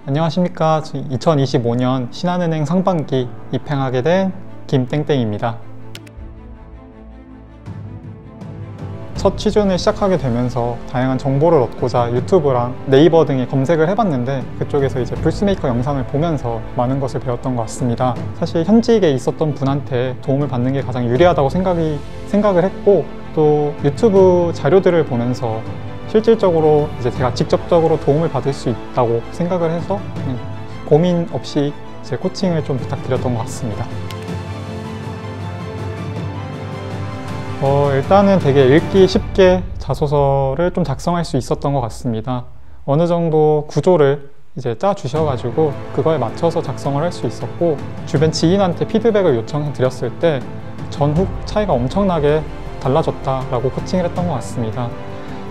안녕하십니까. 2025년 신한은행 상반기 입행하게 된 김땡땡입니다. 첫 취준을 시작하게 되면서 다양한 정보를 얻고자 유튜브랑 네이버 등에 검색을 해봤는데 그쪽에서 이제 불스메이커 영상을 보면서 많은 것을 배웠던 것 같습니다. 사실 현직에 있었던 분한테 도움을 받는 게 가장 유리하다고 생각을 했고, 또 유튜브 자료들을 보면서 실질적으로 이제 제가 직접적으로 도움을 받을 수 있다고 생각을 해서 고민 없이 제 코칭을 좀 부탁드렸던 것 같습니다. 일단은 되게 읽기 쉽게 자소서를 좀 작성할 수 있었던 것 같습니다. 어느 정도 구조를 이제 짜 주셔가지고 그거에 맞춰서 작성을 할 수 있었고, 주변 지인한테 피드백을 요청해 드렸을 때 전후 차이가 엄청나게 달라졌다라고 코칭을 했던 것 같습니다.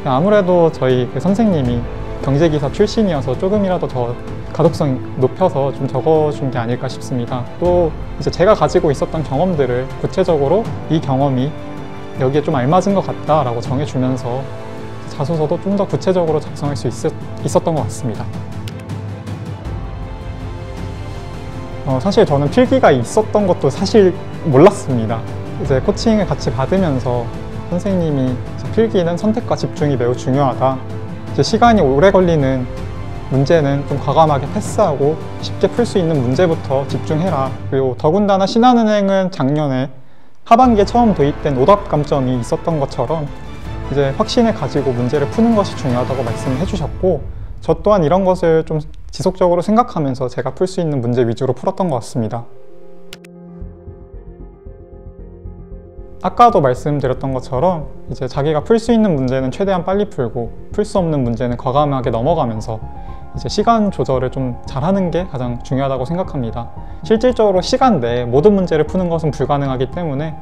아무래도 저희 선생님이 경제기사 출신이어서 조금이라도 더 가독성 높여서 좀 적어준 게 아닐까 싶습니다. 또 이제 제가 가지고 있었던 경험들을 구체적으로 이 경험이 여기에 좀 알맞은 것 같다라고 정해주면서 자소서도 좀 더 구체적으로 작성할 수 있었던 것 같습니다. 사실 저는 필기가 있었던 것도 사실 몰랐습니다. 이제 코칭을 같이 받으면서 선생님이 필기는 선택과 집중이 매우 중요하다. 이제 시간이 오래 걸리는 문제는 좀 과감하게 패스하고 쉽게 풀 수 있는 문제부터 집중해라. 그리고 더군다나 신한은행은 작년에 하반기에 처음 도입된 오답 감점이 있었던 것처럼 이제 확신을 가지고 문제를 푸는 것이 중요하다고 말씀을 해주셨고, 저 또한 이런 것을 좀 지속적으로 생각하면서 제가 풀 수 있는 문제 위주로 풀었던 것 같습니다. 아까도 말씀드렸던 것처럼 이제 자기가 풀 수 있는 문제는 최대한 빨리 풀고 풀 수 없는 문제는 과감하게 넘어가면서 이제 시간 조절을 좀 잘하는 게 가장 중요하다고 생각합니다. 실질적으로 시간 내에 모든 문제를 푸는 것은 불가능하기 때문에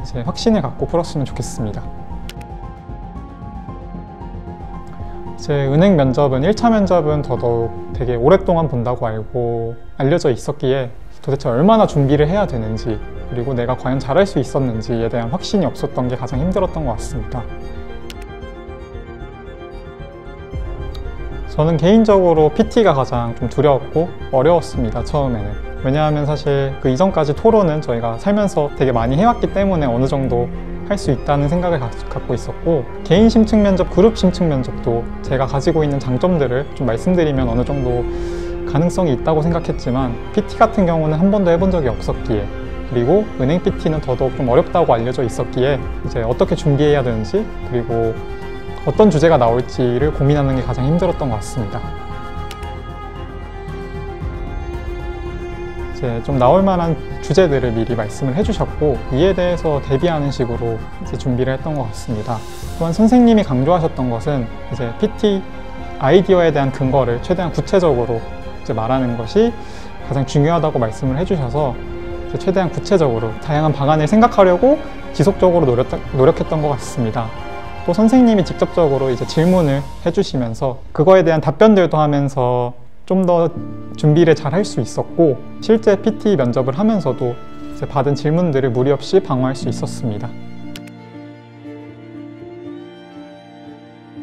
이제 확신을 갖고 풀었으면 좋겠습니다. 제 은행 면접은 1차 면접은 더더욱 되게 오랫동안 본다고 알려져 있었기에 도대체 얼마나 준비를 해야 되는지, 그리고 내가 과연 잘할 수 있었는지에 대한 확신이 없었던 게 가장 힘들었던 것 같습니다. 저는 개인적으로 PT가 가장 좀 두려웠고 어려웠습니다, 처음에는. 왜냐하면 사실 그 이전까지 토론은 저희가 살면서 되게 많이 해왔기 때문에 어느 정도 할 수 있다는 생각을 갖고 있었고, 개인 심층 면접, 그룹 심층 면접도 제가 가지고 있는 장점들을 좀 말씀드리면 어느 정도 가능성이 있다고 생각했지만, PT 같은 경우는 한 번도 해본 적이 없었기에, 그리고 은행 PT는 더더욱 좀 어렵다고 알려져 있었기에 이제 어떻게 준비해야 되는지, 그리고 어떤 주제가 나올지를 고민하는 게 가장 힘들었던 것 같습니다. 이제 좀 나올 만한 주제들을 미리 말씀을 해주셨고, 이에 대해서 대비하는 식으로 이제 준비를 했던 것 같습니다. 또한 선생님이 강조하셨던 것은 이제 PT 아이디어에 대한 근거를 최대한 구체적으로 이제 말하는 것이 가장 중요하다고 말씀을 해주셔서 최대한 구체적으로 다양한 방안을 생각하려고 지속적으로 노력했던 것 같습니다. 또 선생님이 직접적으로 이제 질문을 해주시면서 그거에 대한 답변들도 하면서 좀 더 준비를 잘 할 수 있었고, 실제 PT 면접을 하면서도 이제 받은 질문들을 무리 없이 방어할 수 있었습니다.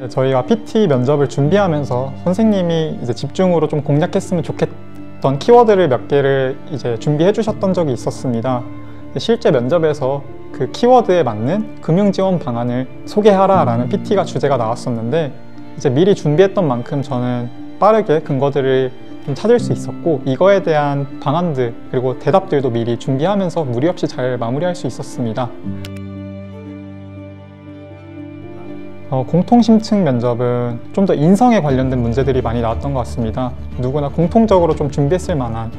저희가 PT 면접을 준비하면서 선생님이 이제 집중으로 좀 공략했으면 좋겠던 키워드를 몇 개를 이제 준비해 주셨던 적이 있었습니다. 실제 면접에서 그 키워드에 맞는 금융지원 방안을 소개하라 라는 PT가 주제가 나왔었는데, 이제 미리 준비했던 만큼 저는 빠르게 근거들을 좀 찾을 수 있었고, 이거에 대한 방안들 그리고 대답들도 미리 준비하면서 무리 없이 잘 마무리할 수 있었습니다. 공통심층 면접은 좀 더 인성에 관련된 문제들이 많이 나왔던 것 같습니다. 누구나 공통적으로 좀 준비했을 만한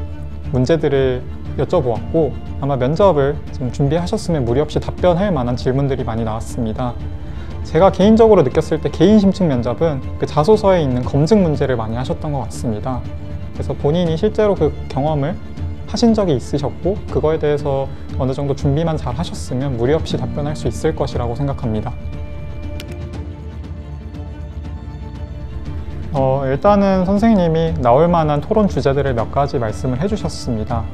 문제들을 여쭤보았고, 아마 면접을 좀 준비하셨으면 무리 없이 답변할 만한 질문들이 많이 나왔습니다. 제가 개인적으로 느꼈을 때 개인 심층 면접은 그 자소서에 있는 검증 문제를 많이 하셨던 것 같습니다. 그래서 본인이 실제로 그 경험을 하신 적이 있으셨고, 그거에 대해서 어느 정도 준비만 잘 하셨으면 무리 없이 답변할 수 있을 것이라고 생각합니다. 일단은 선생님이 나올 만한 토론 주제들을 몇 가지 말씀을 해주셨습니다.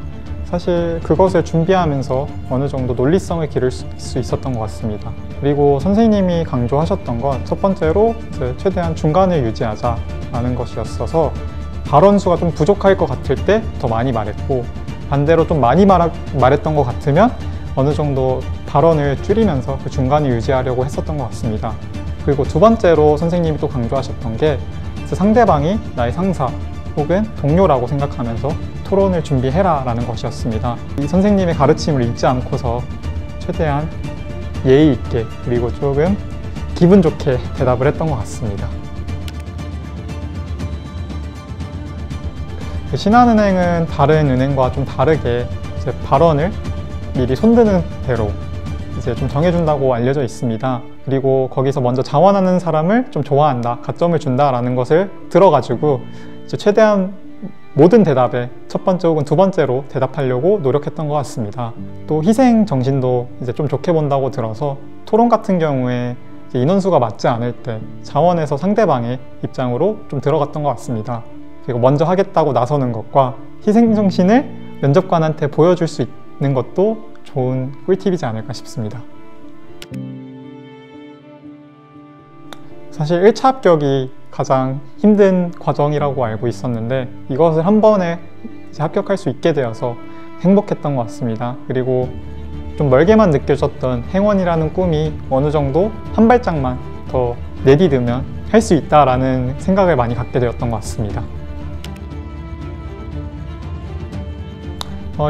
사실 그것을 준비하면서 어느 정도 논리성을 기를 수 있었던 것 같습니다. 그리고 선생님이 강조하셨던 건 첫 번째로 최대한 중간을 유지하자라는 것이었어서 발언 수가 좀 부족할 것 같을 때 더 많이 말했고, 반대로 좀 많이 말했던 것 같으면 어느 정도 발언을 줄이면서 그 중간을 유지하려고 했었던 것 같습니다. 그리고 두 번째로 선생님이 또 강조하셨던 게 상대방이 나의 상사 혹은 동료라고 생각하면서 토론을 준비해라 라는 것이었습니다. 이 선생님의 가르침을 잊지 않고서 최대한 예의 있게 그리고 조금 기분 좋게 대답을 했던 것 같습니다. 신한은행은 다른 은행과 좀 다르게 이제 발언을 미리 손드는 대로 이제 좀 정해준다고 알려져 있습니다. 그리고 거기서 먼저 자원하는 사람을 좀 좋아한다, 가점을 준다라는 것을 들어가지고 이제 최대한 모든 대답에 첫 번째 혹은 두 번째로 대답하려고 노력했던 것 같습니다. 또 희생 정신도 이제 좀 좋게 본다고 들어서 토론 같은 경우에 인원수가 맞지 않을 때 자원해서 상대방의 입장으로 좀 들어갔던 것 같습니다. 그리고 먼저 하겠다고 나서는 것과 희생 정신을 면접관한테 보여줄 수 있는 것도 좋은 꿀팁이지 않을까 싶습니다. 사실 1차 합격이 가장 힘든 과정이라고 알고 있었는데 이것을 한 번에 합격할 수 있게 되어서 행복했던 것 같습니다. 그리고 좀 멀게만 느껴졌던 행원이라는 꿈이 어느 정도 한 발짝만 더 내디디면 할 수 있다라는 생각을 많이 갖게 되었던 것 같습니다.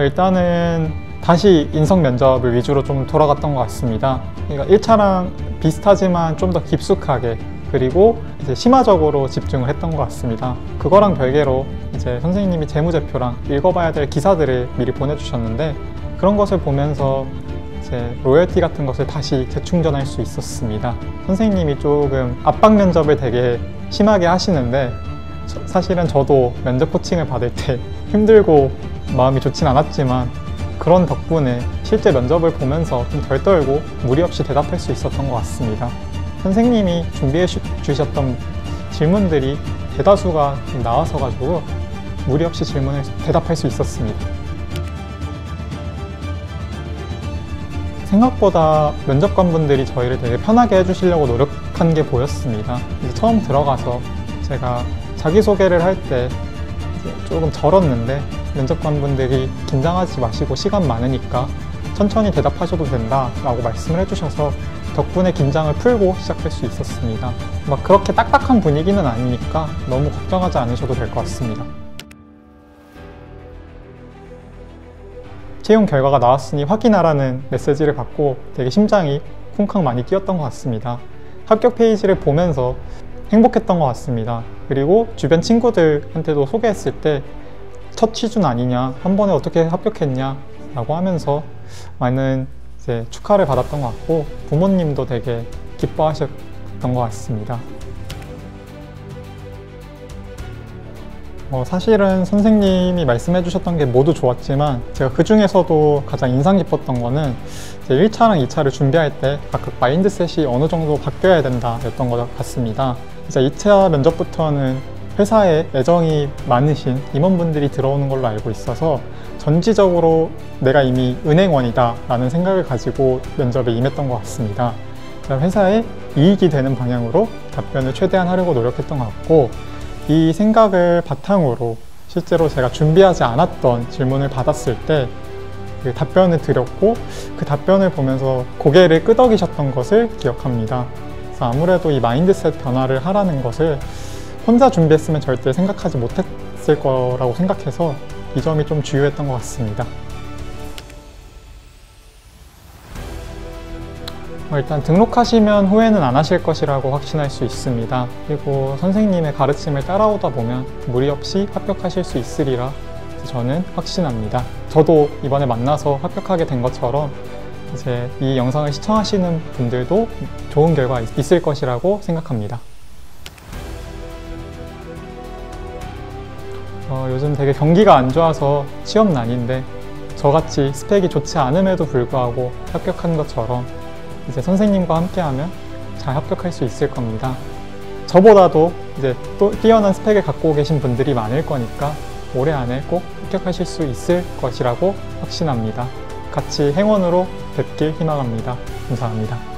일단은 다시 인성 면접을 위주로 좀 돌아갔던 것 같습니다. 그러니까 1차랑 비슷하지만 좀 더 깊숙하게 그리고 이제 심화적으로 집중을 했던 것 같습니다. 그거랑 별개로 이제 선생님이 재무제표랑 읽어봐야 될 기사들을 미리 보내주셨는데 그런 것을 보면서 이제 로열티 같은 것을 다시 재충전할 수 있었습니다. 선생님이 조금 압박 면접을 되게 심하게 하시는데 사실은 저도 면접 코칭을 받을 때 힘들고 마음이 좋진 않았지만 그런 덕분에 실제 면접을 보면서 좀 덜 떨고 무리 없이 대답할 수 있었던 것 같습니다. 선생님이 준비해 주셨던 질문들이 대다수가 좀 나와서 가지고 무리 없이 질문을 대답할 수 있었습니다. 생각보다 면접관분들이 저희를 되게 편하게 해주시려고 노력한 게 보였습니다. 처음 들어가서 제가 자기소개를 할 때 조금 절었는데 면접관분들이 긴장하지 마시고 시간 많으니까 천천히 대답하셔도 된다라고 말씀을 해주셔서 덕분에 긴장을 풀고 시작할 수 있었습니다. 막 그렇게 딱딱한 분위기는 아니니까 너무 걱정하지 않으셔도 될 것 같습니다. 채용 결과가 나왔으니 확인하라는 메시지를 받고 되게 심장이 쿵쾅 많이 뛰었던 것 같습니다. 합격 페이지를 보면서 행복했던 것 같습니다. 그리고 주변 친구들한테도 소개했을 때 첫 취준 아니냐, 한 번에 어떻게 합격했냐 라고 하면서 많은 이제 축하를 받았던 것 같고 부모님도 되게 기뻐하셨던 것 같습니다. 사실은 선생님이 말씀해 주셨던 게 모두 좋았지만 제가 그 중에서도 가장 인상 깊었던 거는 1차랑 2차를 준비할 때 각각 마인드셋이 어느 정도 바뀌어야 된다 였던 것 같습니다. 이제 2차 면접부터는 회사에 애정이 많으신 임원분들이 들어오는 걸로 알고 있어서 전지적으로 내가 이미 은행원이다 라는 생각을 가지고 면접에 임했던 것 같습니다. 회사에 이익이 되는 방향으로 답변을 최대한 하려고 노력했던 것 같고 이 생각을 바탕으로 실제로 제가 준비하지 않았던 질문을 받았을 때 그 답변을 드렸고 그 답변을 보면서 고개를 끄덕이셨던 것을 기억합니다. 그래서 아무래도 이 마인드셋 변화를 하라는 것을 혼자 준비했으면 절대 생각하지 못했을 거라고 생각해서 이 점이 좀 주요했던 것 같습니다. 일단 등록하시면 후회는 안 하실 것이라고 확신할 수 있습니다. 그리고 선생님의 가르침을 따라오다 보면 무리 없이 합격하실 수 있으리라 저는 확신합니다. 저도 이번에 만나서 합격하게 된 것처럼 이제 이 영상을 시청하시는 분들도 좋은 결과 있을 것이라고 생각합니다. 요즘 되게 경기가 안 좋아서 취업 난인데 저같이 스펙이 좋지 않음에도 불구하고 합격한 것처럼 이제 선생님과 함께하면 잘 합격할 수 있을 겁니다. 저보다도 이제 또 뛰어난 스펙을 갖고 계신 분들이 많을 거니까 올해 안에 꼭 합격하실 수 있을 것이라고 확신합니다. 같이 행운으로 뵙길 희망합니다. 감사합니다.